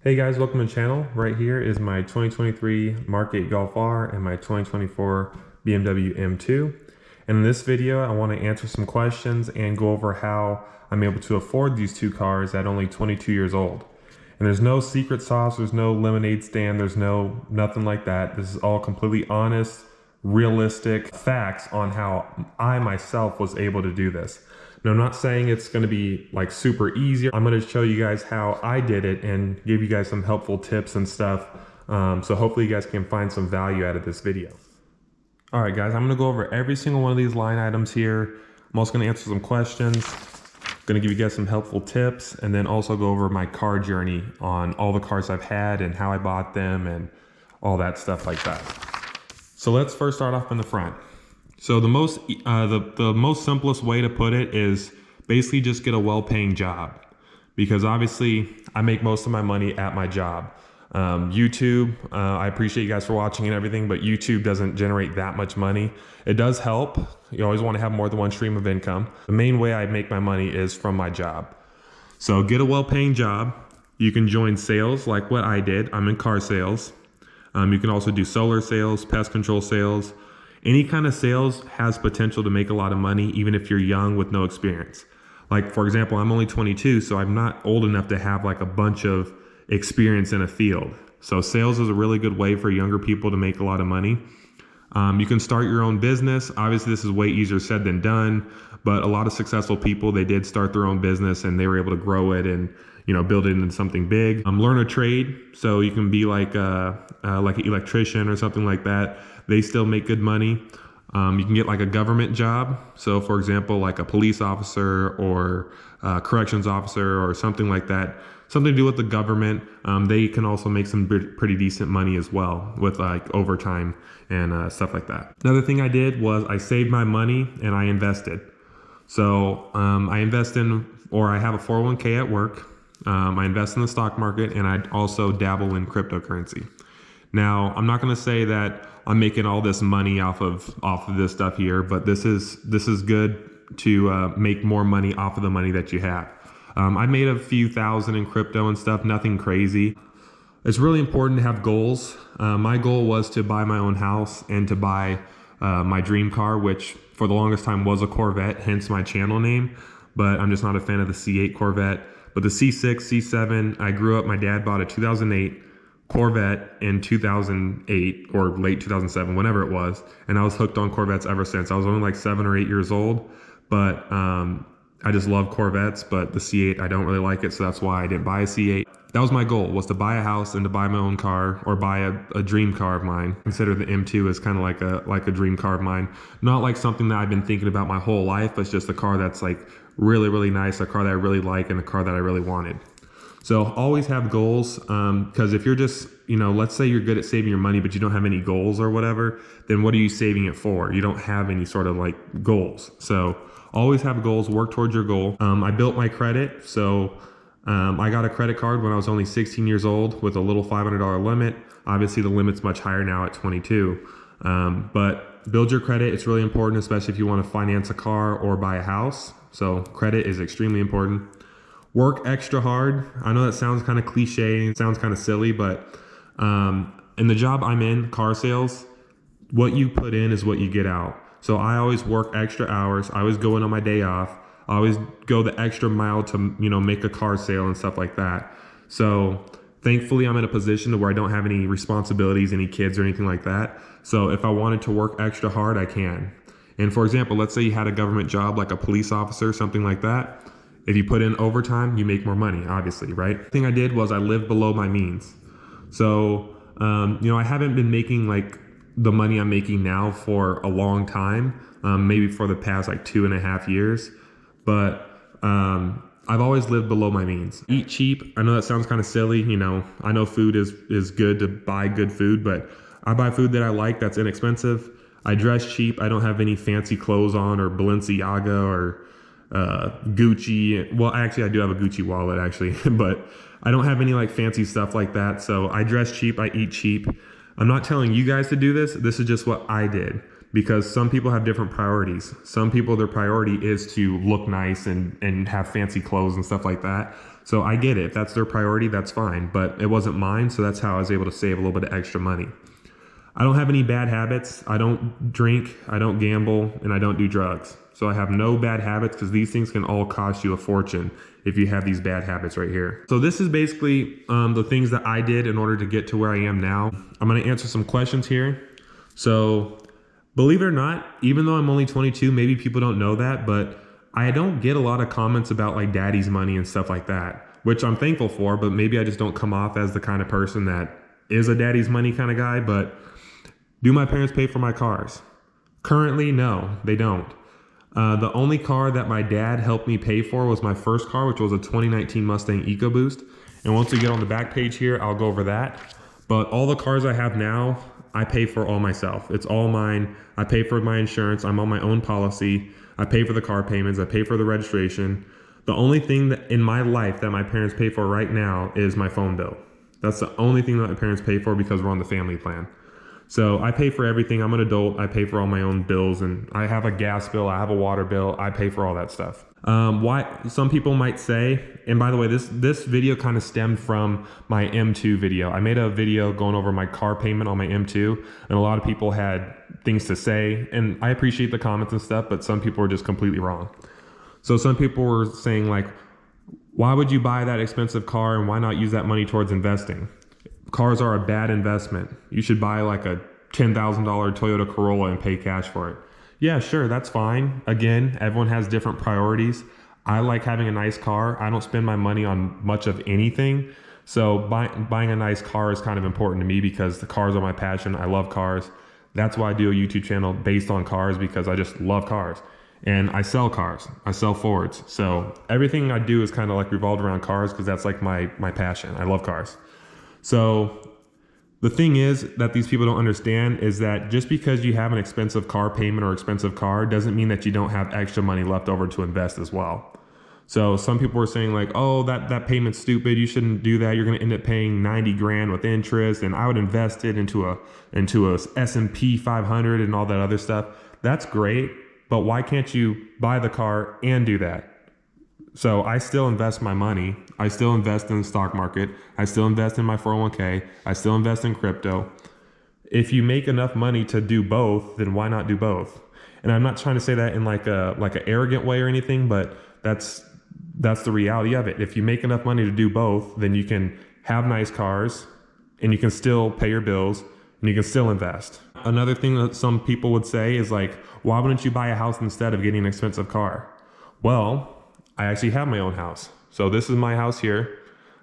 Hey guys, welcome to the channel. Right here is my 2023 MK8 Golf R and my 2024 BMW M2. And in this video, I want to answer some questions and go over how I'm able to afford these two cars at only 22 years old. And there's no secret sauce, there's no lemonade stand, there's nothing like that. This is all completely honest, realistic facts on how I myself was able to do this. Now, I'm not saying it's going to be like super easy. I'm going to show you guys how I did it and give you guys some helpful tips and stuff. So hopefully you guys can find some value out of this video. All right, guys, I'm going to go over every single one of these line items here. I'm also going to answer some questions. I'm going to give you guys some helpful tips and then also go over my car journey on all the cars I've had and how I bought them and all that stuff like that. So let's first start off in the front. So the most simplest way to put it is basically just get a well-paying job, because obviously I make most of my money at my job. YouTube, I appreciate you guys for watching and everything, but YouTube doesn't generate that much money. It does help. You always want to have more than one stream of income. The main way I make my money is from my job. So get a well-paying job. You can join sales like what I did. I'm in car sales. You can also do solar sales, pest control sales. Any kind of sales has potential to make a lot of money, even if you're young with no experience. Like, for example, I'm only 22, so I'm not old enough to have like a bunch of experience in a field. So sales is a really good way for younger people to make a lot of money. You can start your own business. Obviously, this is way easier said than done, but a lot of successful people, they did start their own business and they were able to grow it and, you know, build it into something big. Learn a trade. So you can be like an electrician or something like that. They still make good money. You can get like a government job. So for example, like a police officer or a corrections officer or something like that, something to do with the government. They can also make some pretty decent money as well with like overtime and stuff like that. Another thing I did was I saved my money and I invested. So I invest in, or I have a 401k at work. I invest in the stock market and I also dabble in cryptocurrency. Now, I'm not going to say that I'm making all this money off of this stuff here, but this is good to make more money off of the money that you have. I made a few thousand in crypto and stuff, nothing crazy. It's really important to have goals. My goal was to buy my own house and to buy my dream car, which for the longest time was a Corvette, hence my channel name, but I'm just not a fan of the C8 Corvette. But the C6, C7, I grew up, my dad bought a 2008 Corvette in 2008 or late 2007, whenever it was. And I was hooked on Corvettes ever since. I was only like 7 or 8 years old, but I just love Corvettes, but the C8, I don't really like it. So that's why I didn't buy a C8. That was my goal, was to buy a house and to buy my own car or buy a dream car of mine. Consider the M2 as kind of like a dream car of mine. Not like something that I've been thinking about my whole life, but it's just a car that's like really, really nice, a car that I really like and a car that I really wanted. So always have goals, because if you're just, you know, let's say you're good at saving your money, but you don't have any goals or whatever, then what are you saving it for? You don't have any sort of like goals. So always have goals, work towards your goal. I built my credit. So I got a credit card when I was only 16 years old with a little $500 limit. Obviously the limit's much higher now at 22. But build your credit. It's really important, especially if you want to finance a car or buy a house. So credit is extremely important. Work extra hard. I know that sounds kind of cliche, it sounds kind of silly, but in the job I'm in, car sales, what you put in is what you get out. So I always work extra hours. I always go in on my day off. I always go the extra mile to, you know, make a car sale and stuff like that. So thankfully I'm in a position to where I don't have any responsibilities, any kids or anything like that. So if I wanted to work extra hard, I can. And for example, let's say you had a government job like a police officer, something like that. If you put in overtime, you make more money, obviously, right? The thing I did was I lived below my means. So, you know, I haven't been making like the money I'm making now for a long time, maybe for the past like 2.5 years, but I've always lived below my means. Eat cheap. I know that sounds kind of silly. You know, I know food is good to buy good food, but I buy food that I like that's inexpensive. I dress cheap. I don't have any fancy clothes on or Balenciaga or Gucci. Well, actually I do have a Gucci wallet actually, but I don't have any like fancy stuff like that. So I dress cheap, I eat cheap. I'm not telling you guys to do this. This is just what I did, because some people have different priorities. Some people, their priority is to look nice and have fancy clothes and stuff like that. So I get it. If that's their priority, that's fine. But it wasn't mine, so that's how I was able to save a little bit of extra money. I don't have any bad habits. I don't drink, I don't gamble, and I don't do drugs. So I have no bad habits because these things can all cost you a fortune if you have these bad habits right here. So this is basically the things that I did in order to get to where I am now. I'm gonna answer some questions here. So believe it or not, even though I'm only 22, maybe people don't know that, but I don't get a lot of comments about like daddy's money and stuff like that, which I'm thankful for, but maybe I just don't come off as the kind of person that is a daddy's money kind of guy. But do my parents pay for my cars? Currently, no, they don't. The only car that my dad helped me pay for was my first car, which was a 2019 Mustang EcoBoost. And once we get on the back page here, I'll go over that. But all the cars I have now, I pay for all myself. It's all mine. I pay for my insurance. I'm on my own policy. I pay for the car payments. I pay for the registration. The only thing that in my life that my parents pay for right now is my phone bill. That's the only thing that my parents pay for because we're on the family plan. So I pay for everything. I'm an adult. I pay for all my own bills, and I have a gas bill. I have a water bill. I pay for all that stuff. Why some people might say, and by the way, this video kind of stemmed from my M2 video. I made a video going over my car payment on my M2, and a lot of people had things to say, and I appreciate the comments and stuff, but some people were just completely wrong. So some people were saying like, why would you buy that expensive car and why not use that money towards investing? Cars are a bad investment. You should buy like a $10,000 Toyota Corolla and pay cash for it. Yeah, sure, that's fine. Again, everyone has different priorities. I like having a nice car. I don't spend my money on much of anything. So buying a nice car is kind of important to me because the cars are my passion. I love cars. That's why I do a YouTube channel based on cars, because I just love cars. And I sell cars. I sell Fords. So everything I do is kind of like revolved around cars because that's like my passion. I love cars. So the thing is that these people don't understand is that just because you have an expensive car payment or expensive car doesn't mean that you don't have extra money left over to invest as well. So some people are saying like, oh, that payment's stupid. You shouldn't do that. You're going to end up paying 90 grand with interest. And I would invest it into a S&P 500 and all that other stuff. That's great. But why can't you buy the car and do that? So I still invest my money. I still invest in the stock market. I still invest in my 401k. I still invest in crypto. If you make enough money to do both, then why not do both? And I'm not trying to say that in like an arrogant way or anything, but that's the reality of it. If you make enough money to do both, then you can have nice cars and you can still pay your bills and you can still invest. Another thing that some people would say is like, why wouldn't you buy a house instead of getting an expensive car? Well, I actually have my own house. So this is my house here.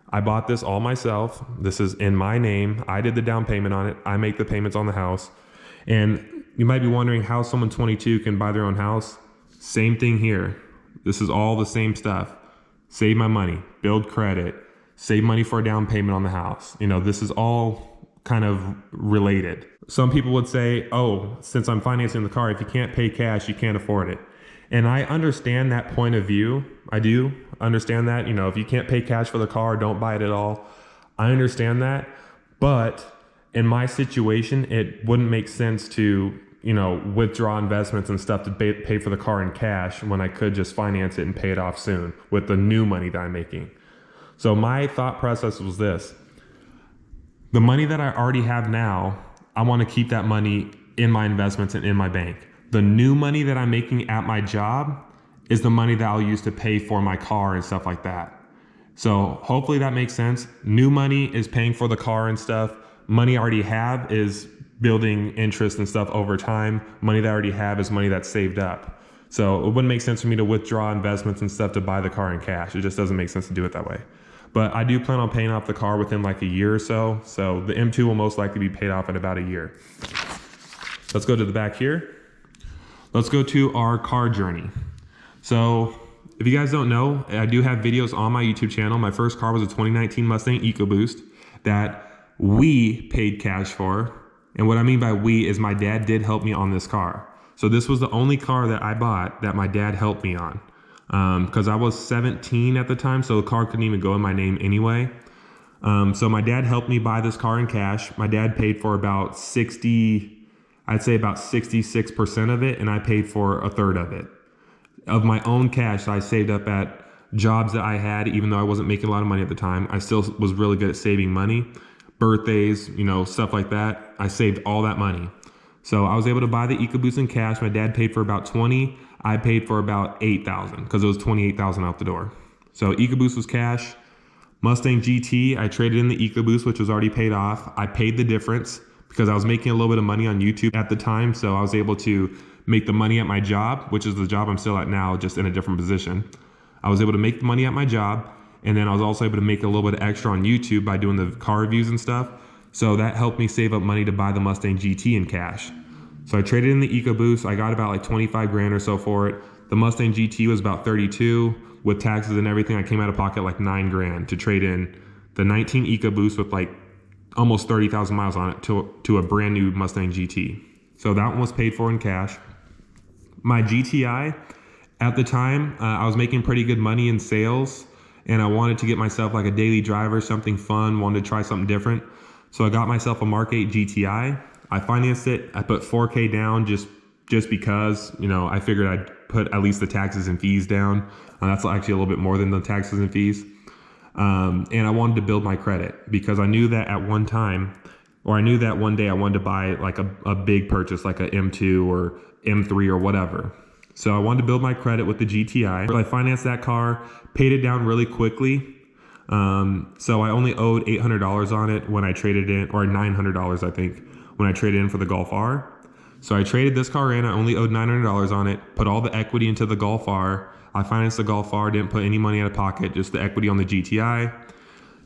I bought this all myself. This is in my name. I did the down payment on it. I make the payments on the house. And you might be wondering how someone 22 can buy their own house. Same thing here. This is all the same stuff. Save my money, build credit, save money for a down payment on the house. You know, this is all kind of related. Some people would say, oh, since I'm financing the car, if you can't pay cash, you can't afford it. And I understand that point of view. I do understand that, you know, if you can't pay cash for the car, don't buy it at all. I understand that. But in my situation, it wouldn't make sense to, you know, withdraw investments and stuff to pay for the car in cash when I could just finance it and pay it off soon with the new money that I'm making. So my thought process was this. The money that I already have now, I want to keep that money in my investments and in my bank. The new money that I'm making at my job is the money that I'll use to pay for my car and stuff like that. So hopefully that makes sense. New money is paying for the car and stuff. Money I already have is building interest and stuff over time. Money that I already have is money that's saved up. So it wouldn't make sense for me to withdraw investments and stuff to buy the car in cash. It just doesn't make sense to do it that way. But I do plan on paying off the car within like a year or so. So the M2 will most likely be paid off in about a year. Let's go to the back here. Let's go to our car journey. So if you guys don't know, I do have videos on my YouTube channel. My first car was a 2019 Mustang EcoBoost that we paid cash for. And what I mean by we is my dad did help me on this car. So this was the only car that I bought that my dad helped me on. Because I was 17 at the time, so the car couldn't even go in my name anyway. So my dad helped me buy this car in cash. My dad paid for about 66% of it, and I paid for a third of it. Of my own cash I saved up at jobs that I had, even though I wasn't making a lot of money at the time. I still was really good at saving money. Birthdays, you know, stuff like that. I saved all that money. So I was able to buy the EcoBoost in cash. My dad paid for about 20. I paid for about 8,000 because it was 28,000 out the door. So EcoBoost was cash. Mustang GT, I traded in the EcoBoost, which was already paid off. I paid the difference because I was making a little bit of money on YouTube at the time. So I was able to make the money at my job, which is the job I'm still at now, just in a different position. I was able to make the money at my job. And then I was also able to make a little bit extra on YouTube by doing the car reviews and stuff. So that helped me save up money to buy the Mustang GT in cash. So I traded in the EcoBoost. I got about like 25 grand or so for it. The Mustang GT was about 32. With taxes and everything, I came out of pocket like 9 grand to trade in the 19 EcoBoost with like almost 30,000 miles on it to a brand new Mustang GT. So that one was paid for in cash. My GTI, at the time, I was making pretty good money in sales, and I wanted to get myself like a daily driver, something fun, wanted to try something different. So I got myself a Mark 8 GTI. I financed it. I put 4K down just because, you know, I figured I'd put at least the taxes and fees down. That's actually a little bit more than the taxes and fees. And I wanted to build my credit because I knew that at one time, or I knew that one day I wanted to buy like a big purchase, like a M2 or M3 or whatever. So I wanted to build my credit with the GTI. I financed that car, paid it down really quickly. So I only owed $800 on it when I traded in, or $900 I think, when I traded in for the Golf R. So I traded this car in, I only owed $900 on it, put all the equity into the Golf R. I financed the Golf R, didn't put any money out of pocket, just the equity on the GTI.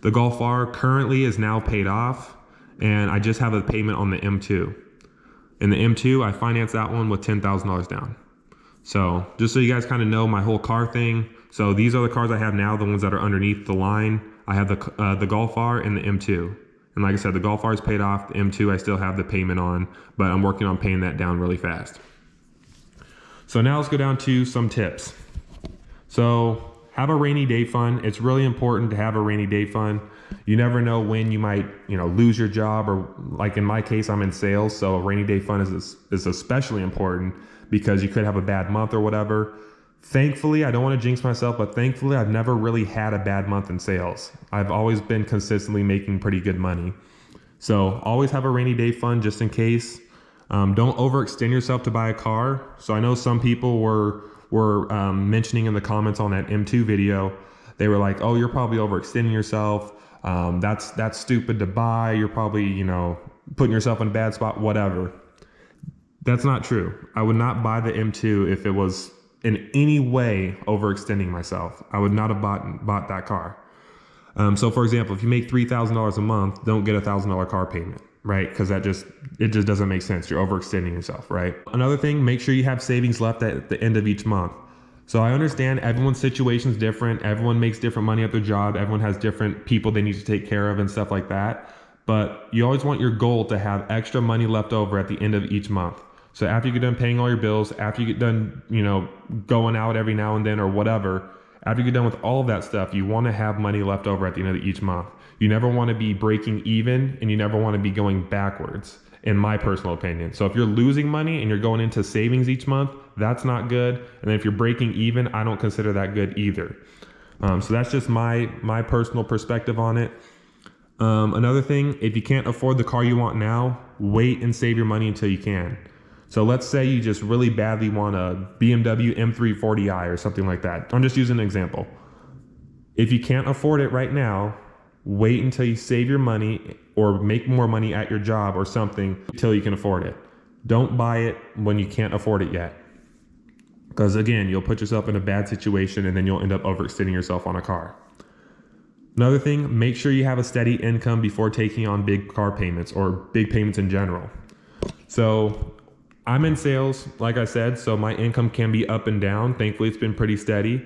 The Golf R currently is now paid off, and I just have a payment on the M2. In the M2, I financed that one with $10,000 down. So just so you guys kind of know my whole car thing. So these are the cars I have now, the ones that are underneath the line. I have the Golf R and the M2. And like I said, the Golf R is paid off. The M2 I still have the payment on, but I'm working on paying that down really fast. So now let's go down to some tips. So have a rainy day fund. It's really important to have a rainy day fund. You never know when you might, you know, lose your job, or like in my case, I'm in sales. So a rainy day fund is especially important because you could have a bad month or whatever. Thankfully, I don't want to jinx myself, but thankfully I've never really had a bad month in sales. I've always been consistently making pretty good money. So always have a rainy day fund just in case. Don't overextend yourself to buy a car. So I know some people were mentioning in the comments on that M2 video, they were like, oh, you're probably overextending yourself. That's stupid to buy. You're probably, you know, putting yourself in a bad spot, whatever. That's not true. I would not buy the M2 if it was in any way overextending myself. I would not have bought that car. So for example, if you make $3,000 a month, don't get a $1,000 car payment, right? Because it just doesn't make sense. You're overextending yourself, right? Another thing, make sure you have savings left at the end of each month. So I understand everyone's situation is different. Everyone makes different money at their job. Everyone has different people they need to take care of and stuff like that. But you always want your goal to have extra money left over at the end of each month. So after you get done paying all your bills, after you get done, you know, going out every now and then or whatever, after you get done with all of that stuff, you want to have money left over at the end of each month. You never want to be breaking even, and you never want to be going backwards, in my personal opinion. So if you're losing money and you're going into savings each month, that's not good. And then if you're breaking even, I don't consider that good either. So that's just my personal perspective on it. Another thing, if you can't afford the car you want now, wait and save your money until you can. So let's say you just really badly want a BMW M340i or something like that. I'm just using an example. If you can't afford it right now, wait until you save your money or make more money at your job or something until you can afford it. Don't buy it when you can't afford it yet. Because again, you'll put yourself in a bad situation and then you'll end up overextending yourself on a car. Another thing, make sure you have a steady income before taking on big car payments or big payments in general. So I'm in sales, like I said, so my income can be up and down. Thankfully, it's been pretty steady,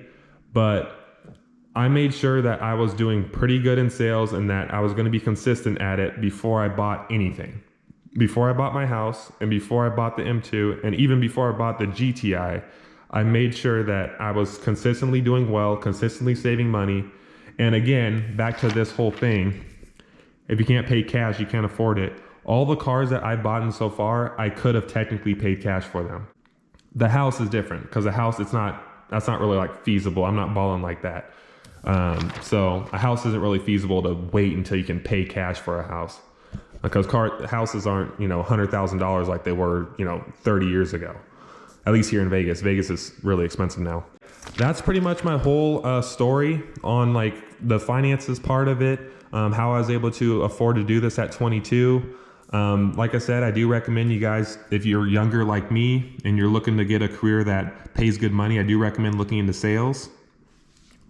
but I made sure that I was doing pretty good in sales and that I was going to be consistent at it before I bought anything. Before I bought my house and before I bought the M2 and even before I bought the GTI, I made sure that I was consistently doing well, consistently saving money. And again, back to this whole thing, if you can't pay cash, you can't afford it. All the cars that I've bought in so far, I could have technically paid cash for them. The house is different because the house, it's not that's not really like feasible. I'm not balling like that. So a house isn't really feasible to wait until you can pay cash for a house, because houses aren't, you know, $100,000 like they were, you know, 30 years ago. At least here in Vegas. Vegas is really expensive now. That's pretty much my whole story on like the finances part of it, how I was able to afford to do this at 22. Like I said, I do recommend you guys, if you're younger like me and you're looking to get a career that pays good money, I do recommend looking into sales.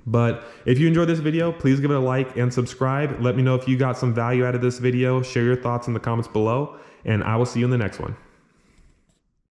But if you enjoyed this video, please give it a like and subscribe. Let me know if you got some value out of this video. Share your thoughts in the comments below, and I will see you in the next one.